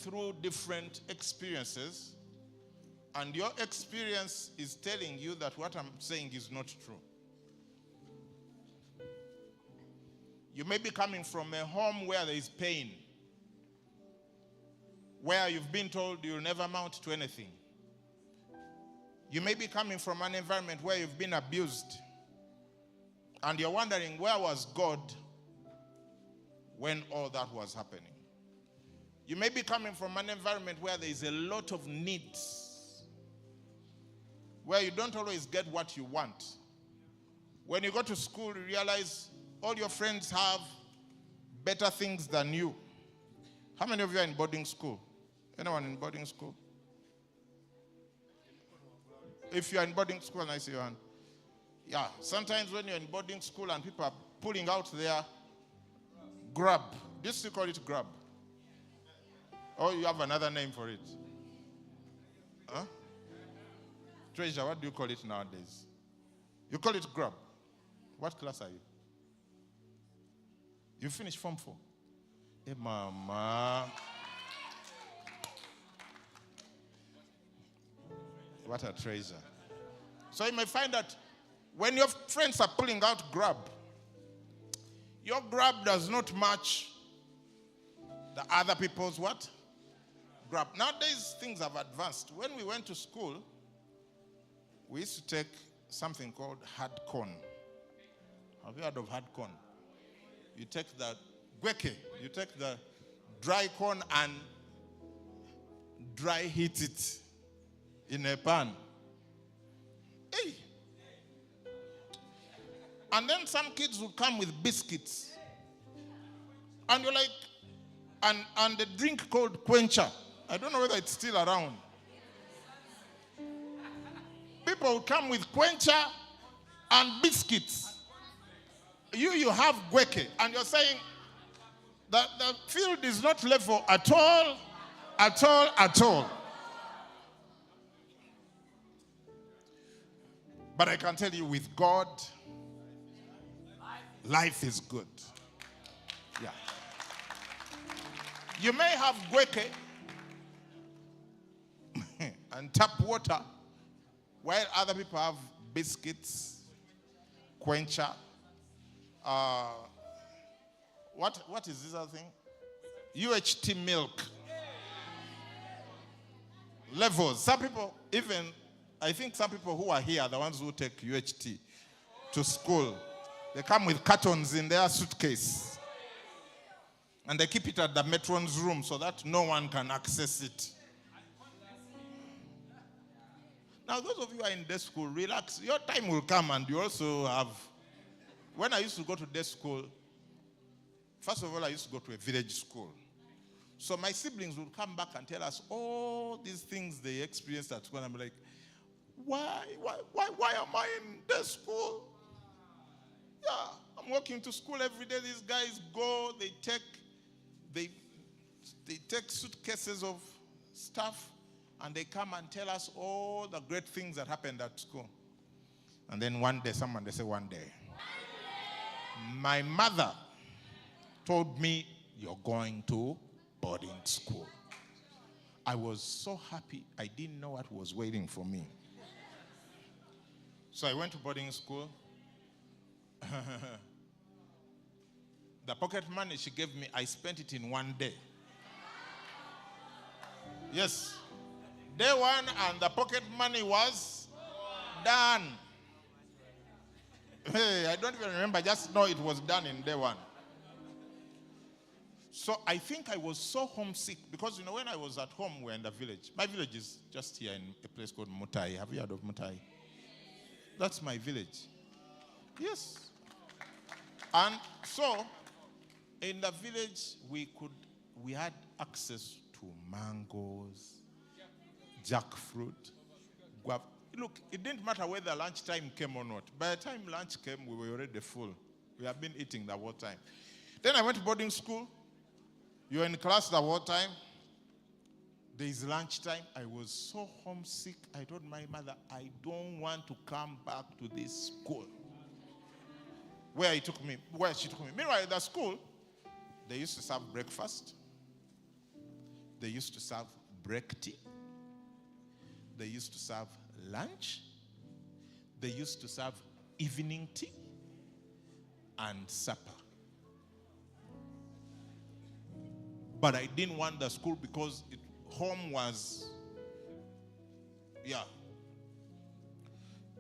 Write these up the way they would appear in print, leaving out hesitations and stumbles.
through different experiences, and your experience is telling you that what I'm saying is not true. You may be coming from a home where there is pain, where you've been told you'll never amount to anything. You may be coming from an environment where you've been abused, and you're wondering, where was God when all that was happening? You may be coming from an environment where there is a lot of needs, where you don't always get what you want. When you go to school, you realize all your friends have better things than you. How many of you are in boarding school? Anyone in boarding school? If you are in boarding school, and I see your hand. Yeah, sometimes when you're in boarding school and people are pulling out their grab. This you call it grab. Or you have another name for it. Huh? Treasure, what do you call it nowadays? You call it grab. What class are you? You finished Form 4. Hey, mama. What a treasure. So you may find that when your friends are pulling out grab, your grab does not match the other people's what? Grab. Nowadays, things have advanced. When we went to school, we used to take something called hard corn. Have you heard of hard corn? You take the gweke, you take the dry corn and dry heat it in a pan. Hey. And then some kids will come with biscuits. And you're like, and the drink called quencher. I don't know whether it's still around. People will come with quencher and biscuits. You have gweke, and you're saying that the field is not level at all, at all, at all. But I can tell you, with God, life is good. Yeah. You may have gweke and tap water, while other people have biscuits, quencher. What is this other thing? UHT milk. Levels. Some people, even, I think some people who are here are the ones who take UHT to school. They come with cartons in their suitcase. And they keep it at the matron's room so that no one can access it. Now, those of you who are in day school, relax. Your time will come, and you also have... When I used to go to day school, first of all, I used to go to a village school. So my siblings would come back and tell us all these things they experienced at school. And I'm like, why am I in day school? Yeah, I'm walking to school every day. These guys go, they take suitcases of stuff, and they come and tell us all the great things that happened at school. And then one day, they say one day, my mother told me, you're going to boarding school. I was so happy. I didn't know what was waiting for me. So I went to boarding school. The pocket money she gave me, I spent it in one day. Yes. Day one, and the pocket money was done. Hey, I don't even remember, just know it was done in day one. So I think I was so homesick because, when I was at home, we're in the village. My village is just here in a place called Mutai. Have you heard of Mutai? That's my village. Yes. And so, in the village, we had access to mangoes, jackfruit, guava. Look, it didn't matter whether lunchtime came or not. By the time lunch came, we were already full. We had been eating the whole time. Then I went to boarding school. You were in class the whole time. There is lunchtime. I was so homesick. I told my mother, I don't want to come back to this school. Where she took me. Meanwhile, at the school, they used to serve breakfast. They used to serve break tea. They used to serve lunch. They used to serve evening tea and supper. But I didn't want the school because home was, yeah.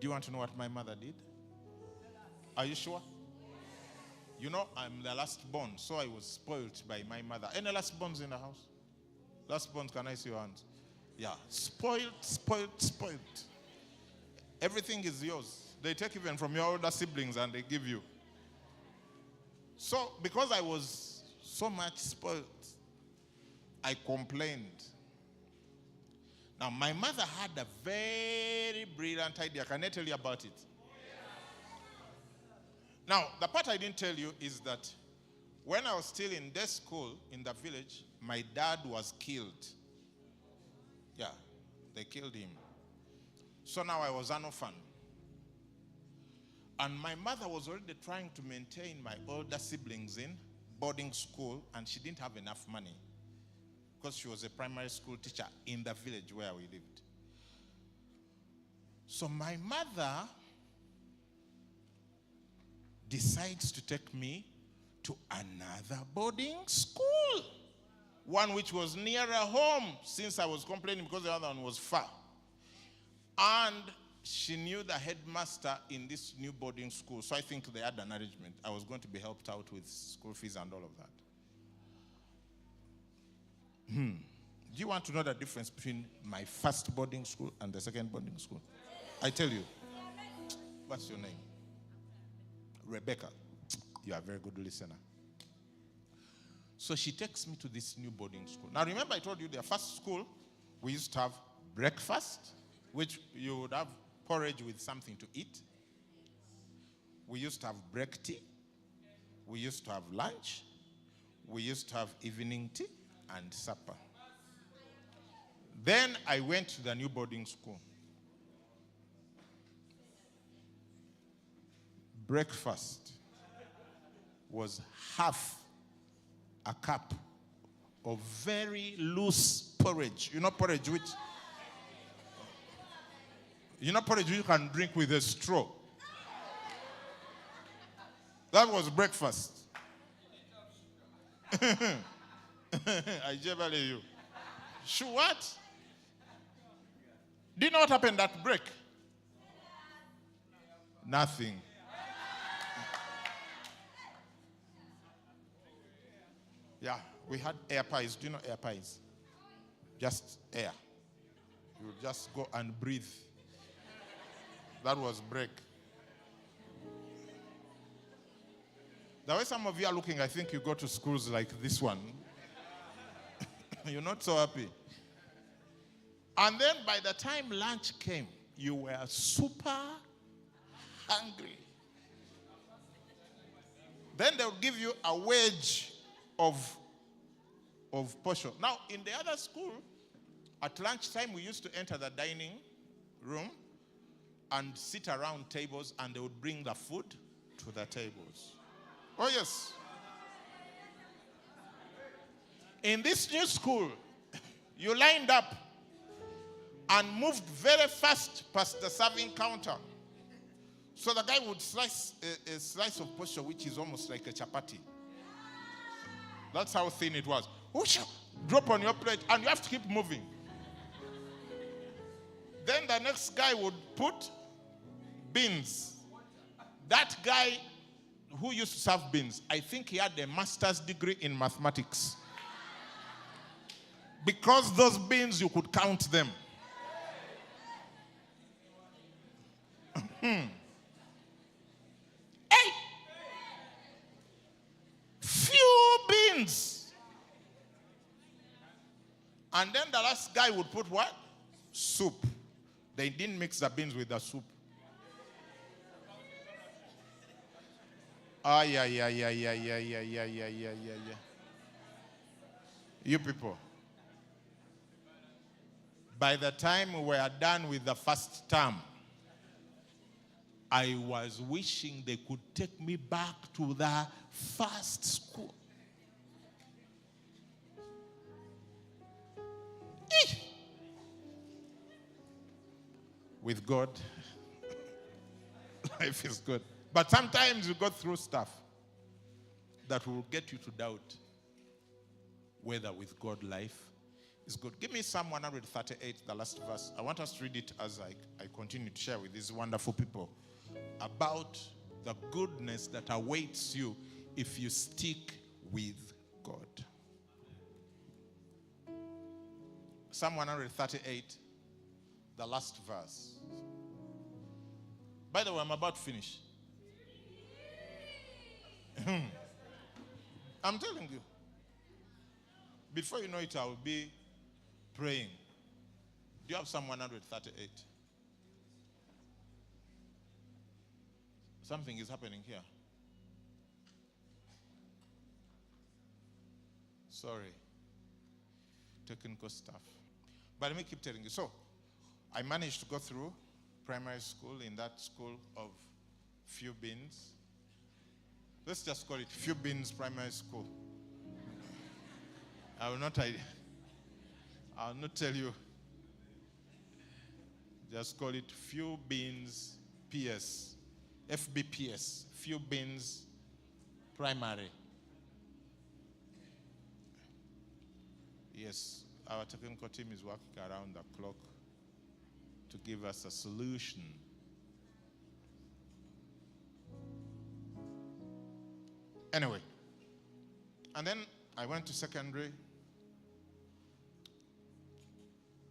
Do you want to know what my mother did? Are you sure? You know, I'm the last born, so I was spoiled by my mother. Any last borns in the house? Last borns, can I see your hands? Yeah, spoiled, spoiled, spoiled. Everything is yours. They take even from your older siblings and they give you. So, because I was so much spoiled, I complained. Now, my mother had a very brilliant idea. Can I tell you about it? Now, the part I didn't tell you is that when I was still in day school in the village, my dad was killed. Yeah, they killed him. So now I was an orphan. And my mother was already trying to maintain my older siblings in boarding school, and she didn't have enough money because she was a primary school teacher in the village where we lived. So my mother decides to take me to another boarding school, one which was nearer home, since I was complaining because the other one was far. And she knew the headmaster in this new boarding school, so I think they had an arrangement. I was going to be helped out with school fees and all of that. Do you want to know the difference between my first boarding school and the second boarding school? I tell you. What's your name? Rebecca. You are a very good listener. So she takes me to this new boarding school. Now remember I told you their first school, we used to have breakfast, which you would have porridge with something to eat. We used to have break tea. We used to have lunch. We used to have evening tea and supper. Then I went to the new boarding school. Breakfast was half a cup of very loose porridge. You know porridge which you can drink with a straw. That was breakfast. I jever you. Sure, what? Do you know what happened at break? Nothing. Yeah, we had air pies. Do you know air pies? Just air. You just go and breathe. That was break. The way some of you are looking, I think you go to schools like this one. You're not so happy. And then by the time lunch came, you were super hungry. Then they would give you a wedge of portion. Now, in the other school, at lunchtime, we used to enter the dining room and sit around tables, and they would bring the food to the tables. Oh, yes. In this new school, you lined up and moved very fast past the serving counter. So the guy would slice a slice of portion, which is almost like a chapati. That's how thin it was. Whoosh, drop on your plate, and you have to keep moving. Then the next guy would put beans. That guy who used to serve beans, I think he had a master's degree in mathematics. Because those beans, you could count them. Hey! Few beans. And then the last guy would put what? Soup. They didn't mix the beans with the soup. Yeah. You people. By the time we were done with the first term, I was wishing they could take me back to the first school. With God, life is good. But sometimes you go through stuff that will get you to doubt whether with God life is good. Give me Psalm 138, the last verse. I want us to read it as I continue to share with these wonderful people about the goodness that awaits you if you stick with God. Psalm 138, the last verse. By the way, I'm about to finish. I'm telling you. Before you know it, I will be praying. Do you have Psalm 138? Something is happening here. Sorry. Technical stuff. But let me keep telling you. So, I managed to go through primary school in that school of few beans. Let's just call it Few Beans Primary School. I will not tell you. Just call it Few Beans PS. FBPS. Few Beans Primary. Yes, our technical team is working around the clock to give us a solution. Anyway, and then I went to secondary.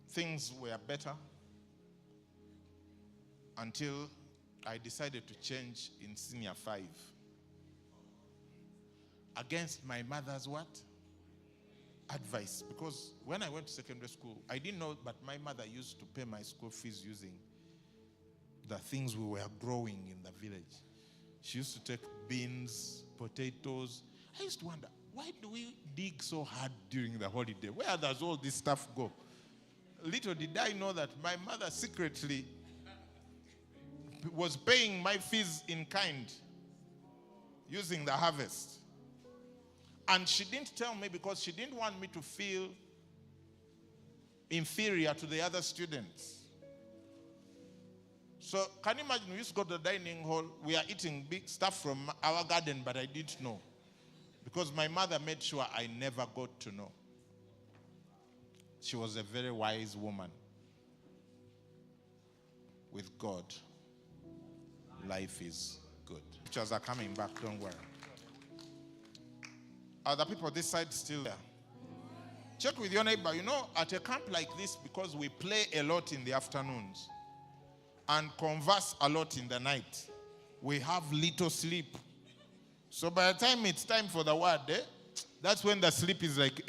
Things were better until I decided to change in senior 5. Against my mother's what? Advice. Because when I went to secondary school, I didn't know, but my mother used to pay my school fees using the things we were growing in the village. She used to take beans, potatoes. I used to wonder, why do we dig so hard during the holiday? Where does all this stuff go? Little did I know that my mother secretly was paying my fees in kind using the harvest. And she didn't tell me because she didn't want me to feel inferior to the other students. So can you imagine, we used to go to the dining hall, we are eating big stuff from our garden, but I didn't know. Because my mother made sure I never got to know. She was a very wise woman. With God, life is good. Pictures are coming back, don't worry. Are the people this side still there? Check with your neighbor. You know, at a camp like this, because we play a lot in the afternoons and converse a lot in the night, we have little sleep. So by the time it's time for the word, that's when the sleep is like,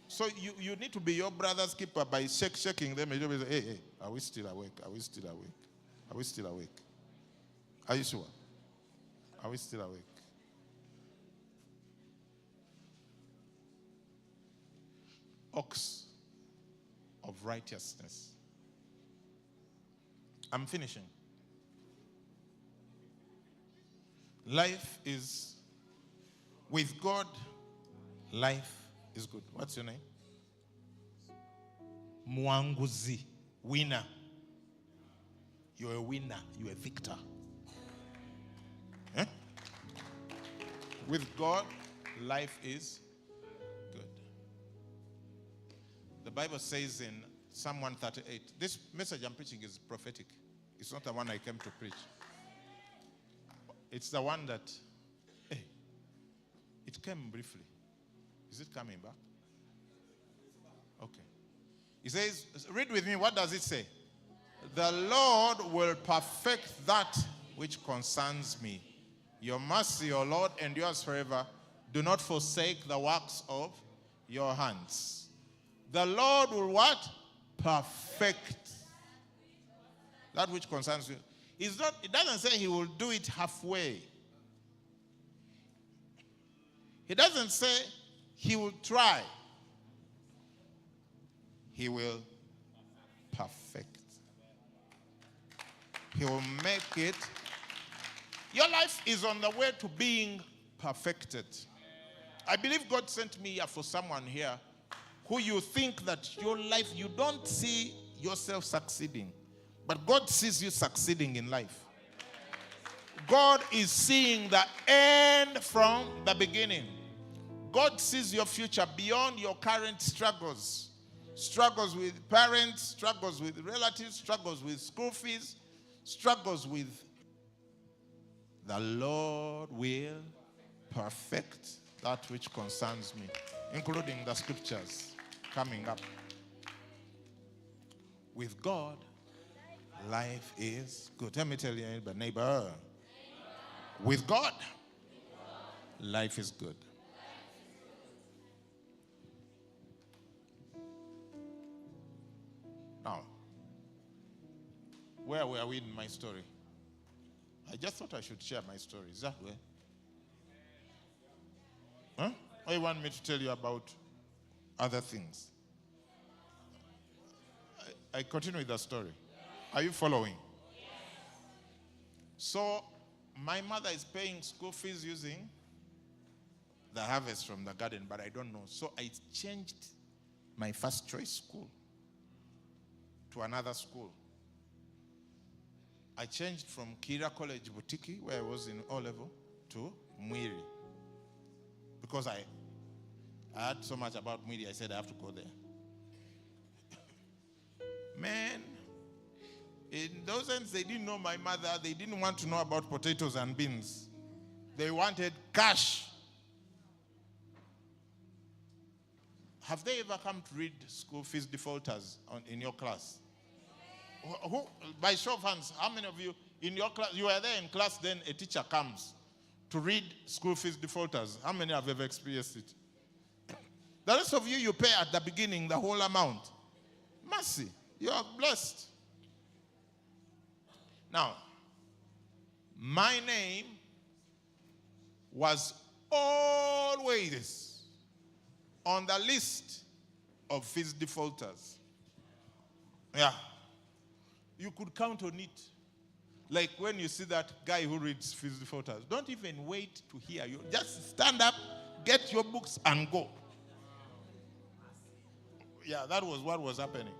So you need to be your brother's keeper by shaking them. And you'll be like, hey, are we still awake? Are we still awake? Are we still awake? Are you sure? Are we still awake? Ox of righteousness. I'm finishing. Life is, with God, life is good. What's your name? Mwanguzi. Winner. You're a winner. You're a victor. Eh? With God, life is good. The Bible says in Psalm 138, this message I'm preaching is prophetic. It's not the one I came to preach. It's the one that, it came briefly. Is it coming back? Okay. It says, read with me, what does it say? The Lord will perfect that which concerns me. Your mercy, O Lord, endures forever. Do not forsake the works of your hands. The Lord will what? Perfect that which concerns you. It doesn't say he will do it halfway. He doesn't say he will try. He will perfect. He will make it. Your life is on the way to being perfected. I believe God sent me here for someone here who you think that your life, you don't see yourself succeeding. But God sees you succeeding in life. God is seeing the end from the beginning. God sees your future beyond your current struggles. Struggles with parents, struggles with relatives, struggles with school fees, struggles with... The Lord will perfect that which concerns me, including the scriptures coming up. With God, life is good. Let me tell you, neighbor, with God, life is good. Now, where were we in my story? I just thought I should share my story. Is that way? Huh? Or you want me to tell you about other things? I continue with the story. Are you following? So, my mother is paying school fees using the harvest from the garden, but I don't know. So, I changed my first choice school to another school. I changed from Kira College Boutique, where I was in O-level, to Mwiri. Because I heard so much about Mwiri, I said I have to go there. Man, in those ends, they didn't know my mother. They didn't want to know about potatoes and beans. They wanted cash. Have they ever come to read school fees defaulters in your class? Who, by show of hands, how many of you in your class, you were there in class, then a teacher comes to read school fees defaulters? How many have ever experienced it? The rest of you, you pay at the beginning the whole amount. Mercy, you are blessed. Now, my name was always on the list of fees defaulters. Yeah. You could count on it. Like when you see that guy who reads fees defaulters, don't even wait to hear you. Just stand up, get your books, and go. Yeah, that was what was happening.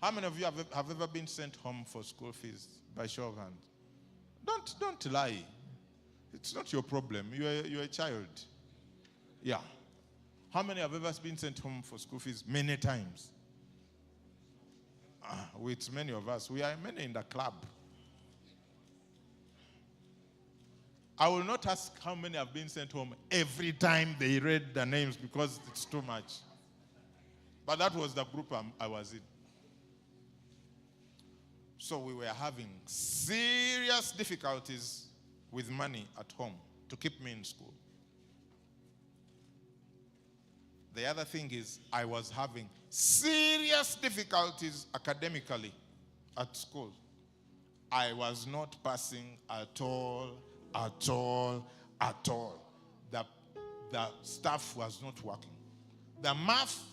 How many of you have ever been sent home for school fees by show of hands? Don't lie. It's not your problem. You're a child. Yeah. How many have ever been sent home for school fees? Many times. With many of us. We are many in the club. I will not ask how many have been sent home every time they read the names because it's too much. But that was the group I was in. So we were having serious difficulties with money at home to keep me in school. The other thing is I was having serious difficulties academically at school. I was not passing at all. The stuff was not working. The math